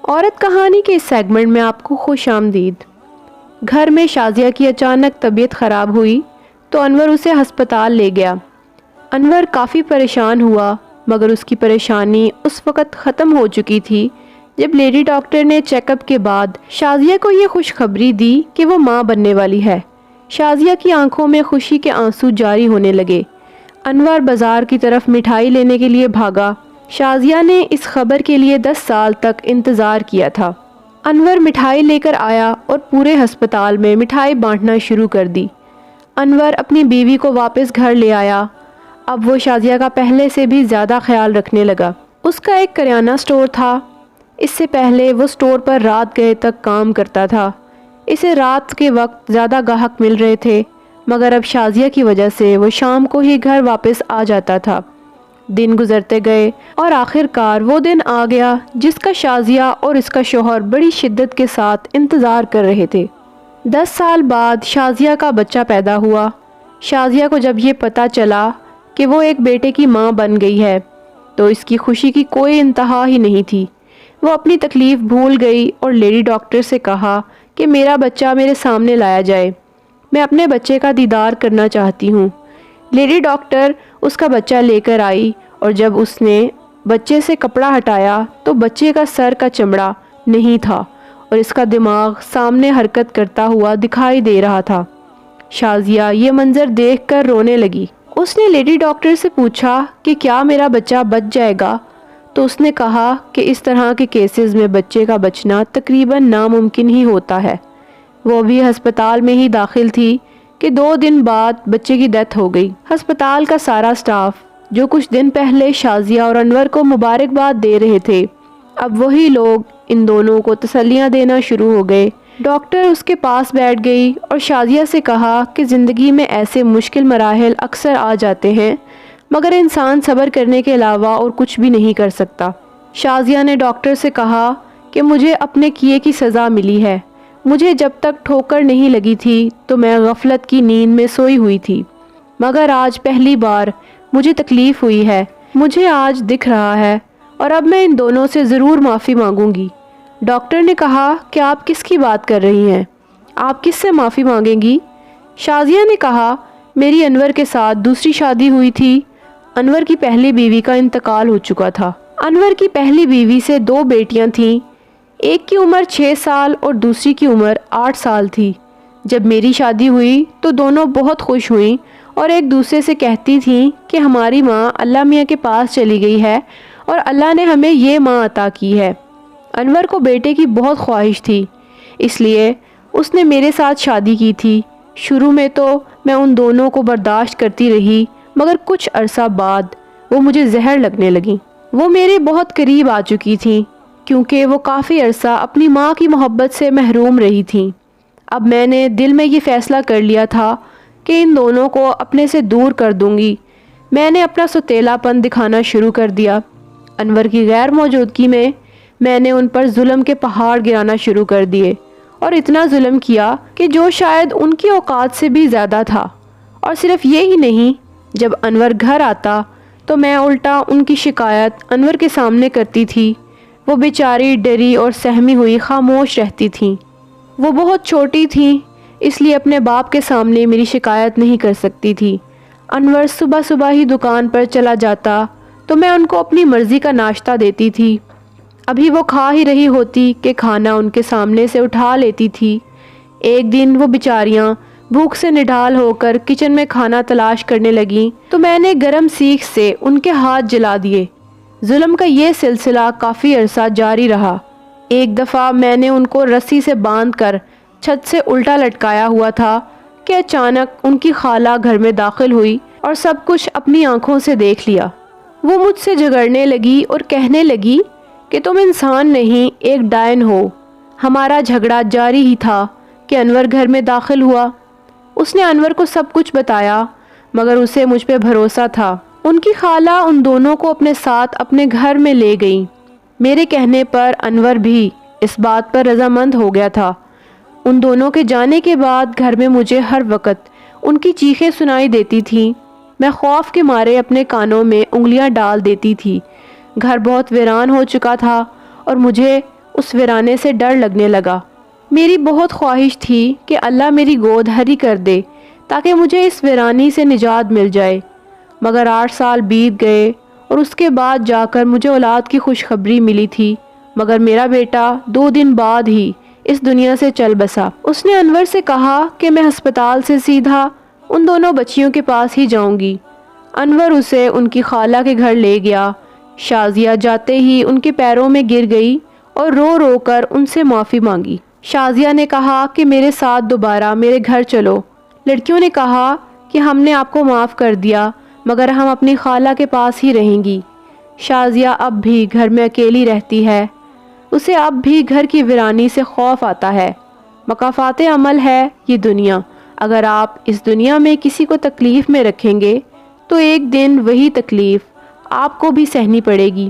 عورت کہانی کے اس سیگمنٹ میں آپ کو خوش آمدید۔ گھر میں شازیہ کی اچانک طبیعت خراب ہوئی تو انور اسے ہسپتال لے گیا۔ انور کافی پریشان ہوا، مگر اس کی پریشانی اس وقت ختم ہو چکی تھی جب لیڈی ڈاکٹر نے چیک اپ کے بعد شازیہ کو یہ خوشخبری دی کہ وہ ماں بننے والی ہے۔ شازیہ کی آنکھوں میں خوشی کے آنسو جاری ہونے لگے۔ انور بازار کی طرف مٹھائی لینے کے لیے بھاگا۔ شازیہ نے اس خبر کے لیے 10 سال تک انتظار کیا تھا۔ انور مٹھائی لے کر آیا اور پورے ہسپتال میں مٹھائی بانٹنا شروع کر دی۔ انور اپنی بیوی کو واپس گھر لے آیا۔ اب وہ شازیہ کا پہلے سے بھی زیادہ خیال رکھنے لگا۔ اس کا ایک کریانہ سٹور تھا۔ اس سے پہلے وہ سٹور پر رات گئے تک کام کرتا تھا۔ اسے رات کے وقت زیادہ گاہک مل رہے تھے، مگر اب شازیہ کی وجہ سے وہ شام کو ہی گھر واپس آ جاتا تھا۔ دن گزرتے گئے اور آخر کار وہ دن آ گیا جس کا شازیہ اور اس کا شوہر بڑی شدت کے ساتھ انتظار کر رہے تھے۔ 10 سال بعد شازیہ کا بچہ پیدا ہوا۔ شازیہ کو جب یہ پتہ چلا کہ وہ ایک بیٹے کی ماں بن گئی ہے تو اس کی خوشی کی کوئی انتہا ہی نہیں تھی۔ وہ اپنی تکلیف بھول گئی اور لیڈی ڈاکٹر سے کہا کہ میرا بچہ میرے سامنے لایا جائے، میں اپنے بچے کا دیدار کرنا چاہتی ہوں۔ لیڈی ڈاکٹر اس کا بچہ لے کر آئی اور جب اس نے بچے سے کپڑا ہٹایا تو بچے کا سر کا چمڑا نہیں تھا اور اس کا دماغ سامنے حرکت کرتا ہوا دکھائی دے رہا تھا۔ شازیہ یہ منظر دیکھ کر رونے لگی۔ اس نے لیڈی ڈاکٹر سے پوچھا کہ کیا میرا بچہ بچ جائے گا؟ تو اس نے کہا کہ اس طرح کے کیسز میں بچے کا بچنا تقریباً ناممکن ہی ہوتا ہے۔ وہ بھی ہسپتال میں ہی داخل تھی کہ 2 دن بعد بچے کی ڈیتھ ہو گئی۔ ہسپتال کا سارا سٹاف جو کچھ دن پہلے شازیہ اور انور کو مبارکباد دے رہے تھے، اب وہی لوگ ان دونوں کو تسلیاں دینا شروع ہو گئے۔ ڈاکٹر اس کے پاس بیٹھ گئی اور شازیہ سے کہا کہ زندگی میں ایسے مشکل مراحل اکثر آ جاتے ہیں، مگر انسان صبر کرنے کے علاوہ اور کچھ بھی نہیں کر سکتا۔ شازیہ نے ڈاکٹر سے کہا کہ مجھے اپنے کیے کی سزا ملی ہے۔ مجھے جب تک ٹھوکر نہیں لگی تھی تو میں غفلت کی نیند میں سوئی ہوئی تھی، مگر آج پہلی بار مجھے تکلیف ہوئی ہے۔ مجھے آج دکھ رہا ہے اور اب میں ان دونوں سے ضرور معافی مانگوں گی۔ ڈاکٹر نے کہا کہ آپ کس کی بات کر رہی ہیں؟ آپ کس سے معافی مانگیں گی؟ شازیہ نے کہا میری انور کے ساتھ دوسری شادی ہوئی تھی۔ انور کی پہلی بیوی کا انتقال ہو چکا تھا۔ انور کی پہلی بیوی سے 2 بیٹیاں تھیں، ایک کی عمر 6 سال اور دوسری کی عمر 8 سال تھی۔ جب میری شادی ہوئی تو دونوں بہت خوش ہوئیں اور ایک دوسرے سے کہتی تھیں کہ ہماری ماں اللہ میاں کے پاس چلی گئی ہے اور اللہ نے ہمیں یہ ماں عطا کی ہے۔ انور کو بیٹے کی بہت خواہش تھی، اس لیے اس نے میرے ساتھ شادی کی تھی۔ شروع میں تو میں ان دونوں کو برداشت کرتی رہی، مگر کچھ عرصہ بعد وہ مجھے زہر لگنے لگیں۔ وہ میرے بہت قریب آ چکی تھیں کیونکہ وہ کافی عرصہ اپنی ماں کی محبت سے محروم رہی تھیں۔ اب میں نے دل میں یہ فیصلہ کر لیا تھا کہ ان دونوں کو اپنے سے دور کر دوں گی۔ میں نے اپنا سوتیلا پن دکھانا شروع کر دیا۔ انور کی غیر موجودگی میں میں نے ان پر ظلم کے پہاڑ گرانا شروع کر دیے اور اتنا ظلم کیا کہ جو شاید ان کی اوقات سے بھی زیادہ تھا۔ اور صرف یہ ہی نہیں، جب انور گھر آتا تو میں الٹا ان کی شکایت انور کے سامنے کرتی تھی۔ وہ بیچاری ڈری اور سہمی ہوئی خاموش رہتی تھیں۔ وہ بہت چھوٹی تھیں، اس لیے اپنے باپ کے سامنے میری شکایت نہیں کر سکتی تھی۔ انور صبح صبح ہی دکان پر چلا جاتا تو میں ان کو اپنی مرضی کا ناشتہ دیتی تھی۔ ابھی وہ کھا ہی رہی ہوتی کہ کھانا ان کے سامنے سے اٹھا لیتی تھی۔ ایک دن وہ بیچاریاں بھوک سے نڈھال ہو کر کچن میں کھانا تلاش کرنے لگیں تو میں نے گرم سیخ سے ان کے ہاتھ جلا دیے۔ ظلم کا یہ سلسلہ کافی عرصہ جاری رہا۔ ایک دفعہ میں نے ان کو رسی سے باندھ کر چھت سے الٹا لٹکایا ہوا تھا کہ اچانک ان کی خالہ گھر میں داخل ہوئی اور سب کچھ اپنی آنکھوں سے دیکھ لیا۔ وہ مجھ سے جھگڑنے لگی اور کہنے لگی کہ تم انسان نہیں، ایک ڈائن ہو۔ ہمارا جھگڑا جاری ہی تھا کہ انور گھر میں داخل ہوا۔ اس نے انور کو سب کچھ بتایا، مگر اسے مجھ پہ بھروسہ تھا۔ ان کی خالہ ان دونوں کو اپنے ساتھ اپنے گھر میں لے گئیں۔ میرے کہنے پر انور بھی اس بات پر رضامند ہو گیا تھا۔ ان دونوں کے جانے کے بعد گھر میں مجھے ہر وقت ان کی چیخیں سنائی دیتی تھیں۔ میں خوف کے مارے اپنے کانوں میں انگلیاں ڈال دیتی تھی۔ گھر بہت ویران ہو چکا تھا اور مجھے اس ویرانے سے ڈر لگنے لگا۔ میری بہت خواہش تھی کہ اللہ میری گود ہری کر دے تاکہ مجھے اس ویرانی سے نجات مل جائے، مگر 8 سال بیت گئے اور اس کے بعد جا کر مجھے اولاد کی خوشخبری ملی تھی، مگر میرا بیٹا 2 دن بعد ہی اس دنیا سے چل بسا۔ اس نے انور سے کہا کہ میں ہسپتال سے سیدھا ان دونوں بچیوں کے پاس ہی جاؤں گی۔ انور اسے ان کی خالہ کے گھر لے گیا۔ شازیہ جاتے ہی ان کے پیروں میں گر گئی اور رو رو کر ان سے معافی مانگی۔ شازیہ نے کہا کہ میرے ساتھ دوبارہ میرے گھر چلو۔ لڑکیوں نے کہا کہ ہم نے آپ کو معاف کر دیا، مگر ہم اپنی خالہ کے پاس ہی رہیں گی۔ شازیہ اب بھی گھر میں اکیلی رہتی ہے۔ اسے اب بھی گھر کی ویرانی سے خوف آتا ہے۔ مکافات عمل ہے یہ دنیا۔ اگر آپ اس دنیا میں کسی کو تکلیف میں رکھیں گے تو ایک دن وہی تکلیف آپ کو بھی سہنی پڑے گی۔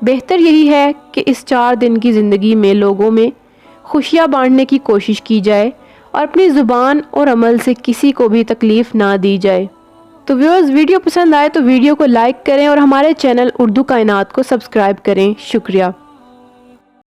بہتر یہی ہے کہ اس 4 دن کی زندگی میں لوگوں میں خوشیاں بانٹنے کی کوشش کی جائے اور اپنی زبان اور عمل سے کسی کو بھی تکلیف نہ دی جائے۔ تو ویورز، ویڈیو پسند آئے تو ویڈیو کو لائک کریں اور ہمارے چینل اردو کائنات کو سبسکرائب کریں۔ شکریہ۔